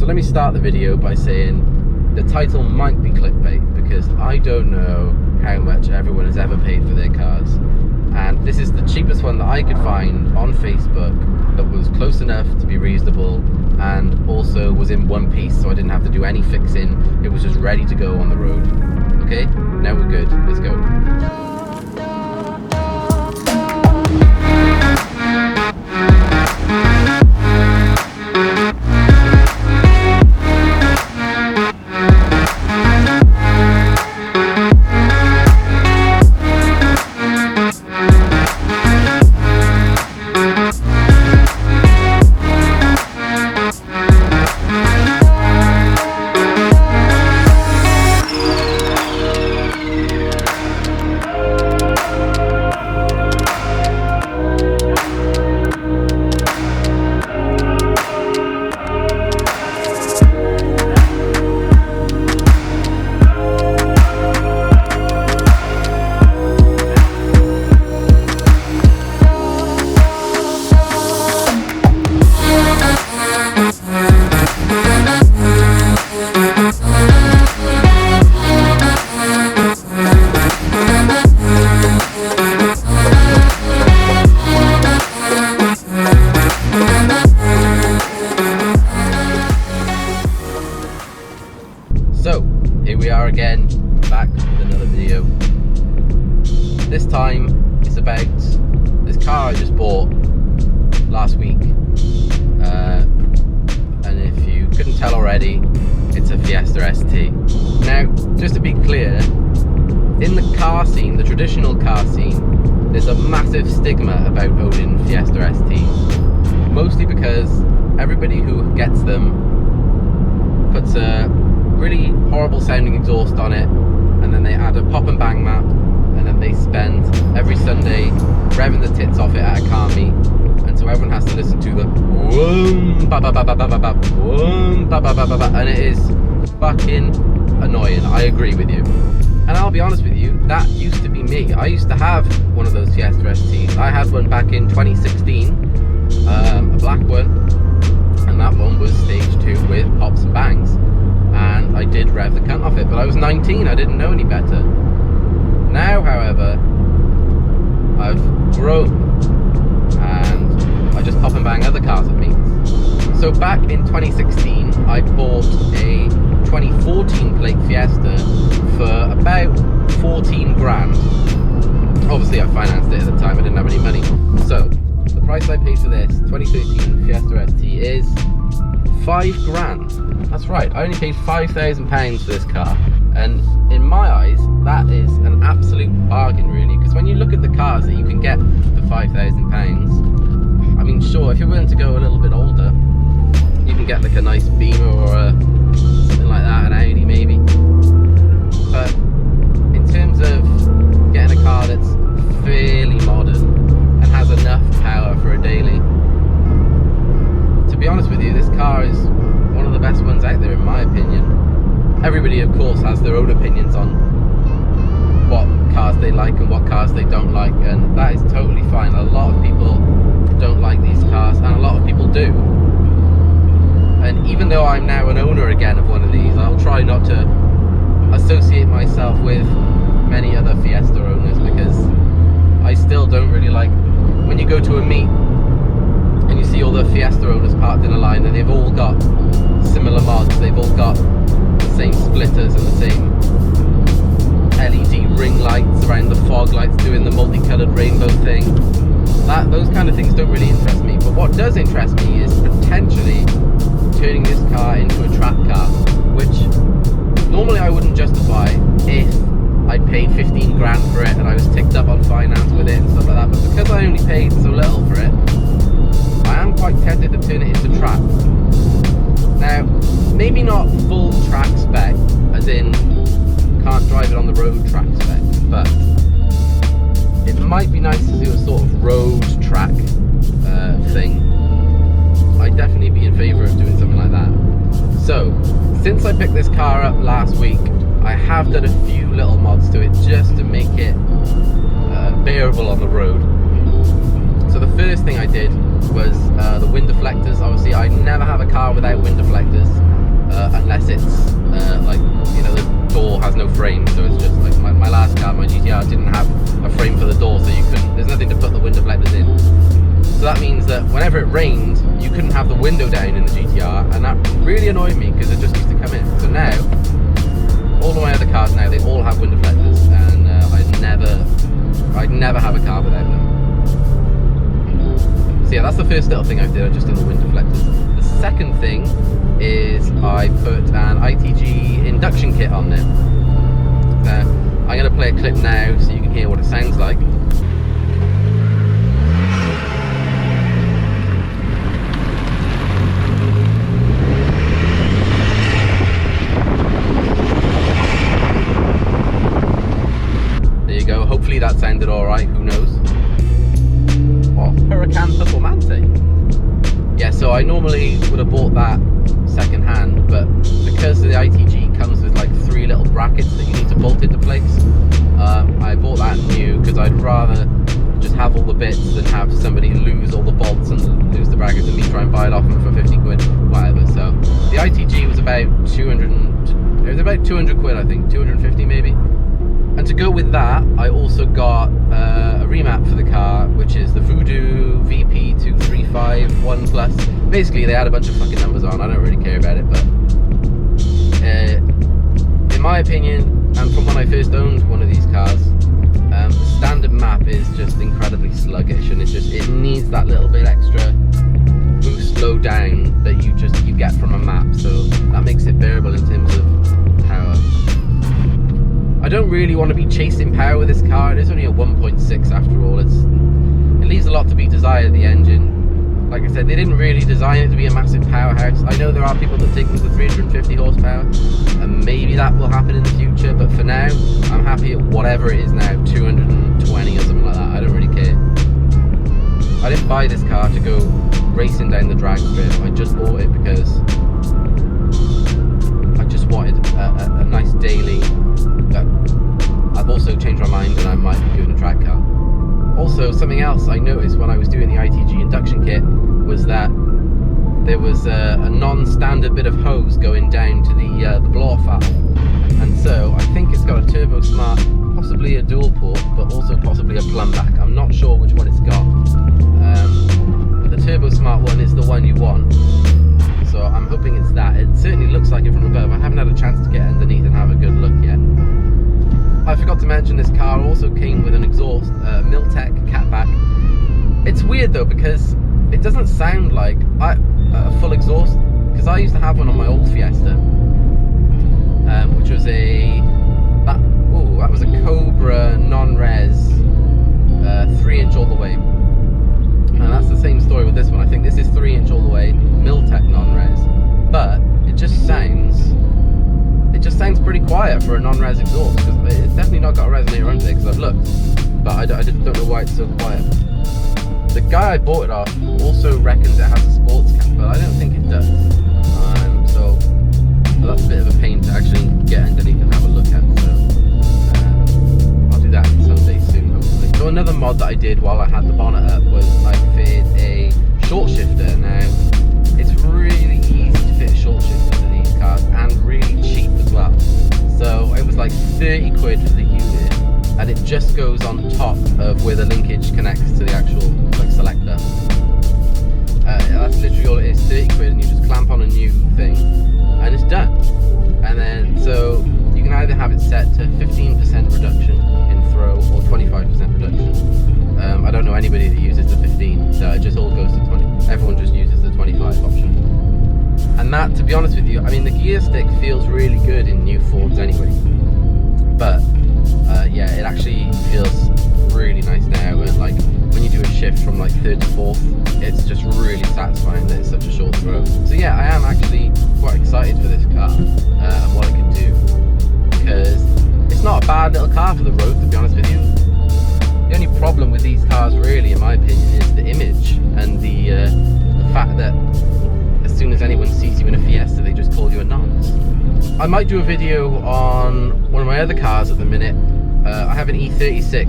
So let me start the video by saying the title might be clickbait because I don't know how much everyone has ever paid for their cars. And this is the cheapest one that I could find on Facebook that was close enough to be reasonable and also was in one piece, so I didn't have to do any fixing. It was just ready to go on the road. Okay, now we're good. Let's go. So, here we are again, back with another video. This time, it's about this car I just bought last week. And if you couldn't tell already, it's a Fiesta ST. Now, just to be clear, in the car scene, the traditional car scene, there's a massive stigma about owning Fiesta STs. Mostly because everybody who gets them puts a really horrible sounding exhaust on it, and then they add a pop and bang map, and then they spend every Sunday revving the tits off it at a car meet, and so everyone has to listen to the whoom, ba ba ba ba ba ba ba, whoom, ba ba ba ba ba, and it is fucking annoying. I agree with you, and I'll be honest with you, that used to be me. I used to have one of those Fiesta STs. I had one back in 2016, a black one, and that one was stage 2 with pops and bangs. And I did rev the cunt off it, but I was 19, I didn't know any better. Now, however, I've grown and I just pop and bang other cars at meets. So back in 2016, I bought a 2014 plate Fiesta for about 14 grand. Obviously I financed it at the time, I didn't have any money. So the price I paid for this 2013 Fiesta ST is 5 grand. That's right, I only paid £5,000 for this car, and in my eyes that is an absolute bargain really, because when you look at the cars that you can get for £5,000, I mean sure, if you're willing to go a little bit older, you can get like a nice Beamer or something like that, an Audi maybe, but in terms of getting a car that's fairly modern and has enough power for a daily, to be honest with you, this car is one of the best ones out there in my opinion. Everybody of course has their own opinions on what cars they like and what cars they don't like, and that is totally fine. A lot of people don't like these cars and a lot of people do, and even though I'm now an owner again of one of these, I'll try not to associate myself with many other Fiesta owners, because I still don't really like when you go to a meet and you see all the Fiesta owners parked in a line and they've all got similar mods, they've all got the same splitters and the same LED ring lights around the fog lights doing the multicoloured rainbow thing. Those kind of things don't really interest me, but what does interest me is potentially turning this car into a track car, which normally I wouldn't justify if I paid 15 grand for it and I was ticked up on finance with it and stuff like that, but because I only paid so little for it, I am quite tempted to turn it into track. Now, maybe not full track spec, as in can't drive it on the road track spec, but it might be nice to do a sort of road track thing. I'd definitely be in favour of doing something like that. So, since I picked this car up last week, I have done a few little mods to it just to make it bearable on the road. So the first thing I did was the wind deflectors. Obviously I never have a car without wind deflectors, frame for the door, so there's nothing to put the window deflectors in. So that means that whenever it rained, you couldn't have the window down in the GTR, and that really annoyed me because it just used to come in. So now, all of my other cars now, they all have window deflectors, and I'd never have a car without them. So yeah, that's the first little thing I did. I just done the window deflectors. The second thing is I put an ITG induction kit on there. I'm going to play a clip now so you can hear what it sounds like. There you go. Hopefully that sounded alright, who knows. Oh, Huracan Performante. Yeah, so I normally would have bought that second hand, but because the ITG comes with like 3 little brackets that you need to bolt into place, I bought that new because I'd rather just have all the bits than have somebody lose all the bolts and lose the brackets and me try and buy it off them for 50 quid, whatever. So the ITG was about 200 quid, I think, 250 maybe. And to go with that, I also got a remap for the car, which is the Voodoo VP2351 Plus. Basically, they had a bunch of fucking numbers on. I don't really care about it, but in my opinion, and from when I first owned one of these cars, the standard map is just incredibly sluggish, and it needs that little bit extra boost low down that you get from a map. So that makes it bearable in terms of power. I don't really want to be chasing power with this car. It is only a 1.6 after all. It leaves a lot to be desired, the engine. Like I said, they didn't really design it to be a massive powerhouse. I know there are people that take them to 350 horsepower, and maybe that will happen in the future, but for now, I'm happy at whatever it is now, 220 or something like that. I don't really care. I didn't buy this car to go racing down the drag strip. I just bought it because I just wanted a nice daily. I've also changed my mind and I might be doing a track car. Also, something else I noticed when I was doing the ITG induction kit was that there was a non-standard bit of hose going down to the blow-off valve, and so I think it's got a Turbo Smart, possibly a dual port, but also possibly a plumb back. I'm not sure which one it's got, but the Turbo Smart one is the one you want. So I'm hoping it's that. It certainly looks like it from above. I haven't had a chance to get underneath and have a good look yet. I forgot to mention this car also came with an exhaust, Miltech catback. It's weird though because it doesn't sound like a full exhaust, because I used to have one on my old Fiesta, which was that was a Cobra non-res 3-inch all the way. And that's the same story with this one. I think this is 3-inch all the way, Miltech non-res, but it just sounds pretty quiet for a non-res exhaust, because it's definitely not got a resonator under it, because I've looked, but I just don't know why it's so quiet. The guy I bought it off also reckons it has a sports cap, but I don't think it does. So that's a bit of a pain to actually get underneath and have a look at. So I'll do that someday soon, hopefully. So another mod that I did while I had the bonnet up was I fitted a short shifter. Now, it's really easy to fit a short shifter to these cars, and really cheap as well. So it was like 30 quid for the unit, and it just goes on top of where the linkage connects to the actual selector. That's literally all it is, 30 quid, and you just clamp on a new thing and it's done. And then so you can either have it set to 15% reduction in throw or 25% reduction. I don't know anybody that uses the 15, so it just all goes to 20. Everyone just uses the 25 option. And that, to be honest with you, I mean, the gear stick feels really good in new Fords anyway, but yeah, it actually feels really nice now, and like when you do a shift from like 3rd to 4th, it's just really satisfying that it's such a short throw. So yeah, I am actually quite excited for this car and what it can do, because it's not a bad little car for the road, to be honest with you. The only problem with these cars, really, in my opinion, is the image and the fact that as soon as anyone sees you in a Fiesta, they just call you a nonce. I might do a video on one of my other cars at the minute. I have an E36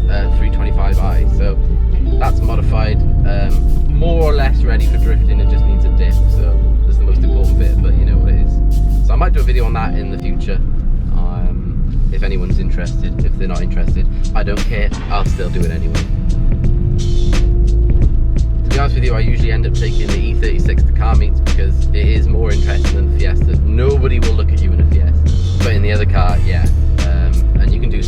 325i, so that's modified, more or less ready for drifting. It just needs a dip, so that's the most important bit, but you know what it is. So I might do a video on that in the future. if anyone's interested. If they're not interested, I don't care, I'll still do it anyway. To be honest with you, I usually end up taking the E36 to car meets because it is more interesting than the Fiesta. Nobody will look at you in a Fiesta, but in the other car, yeah. And you can do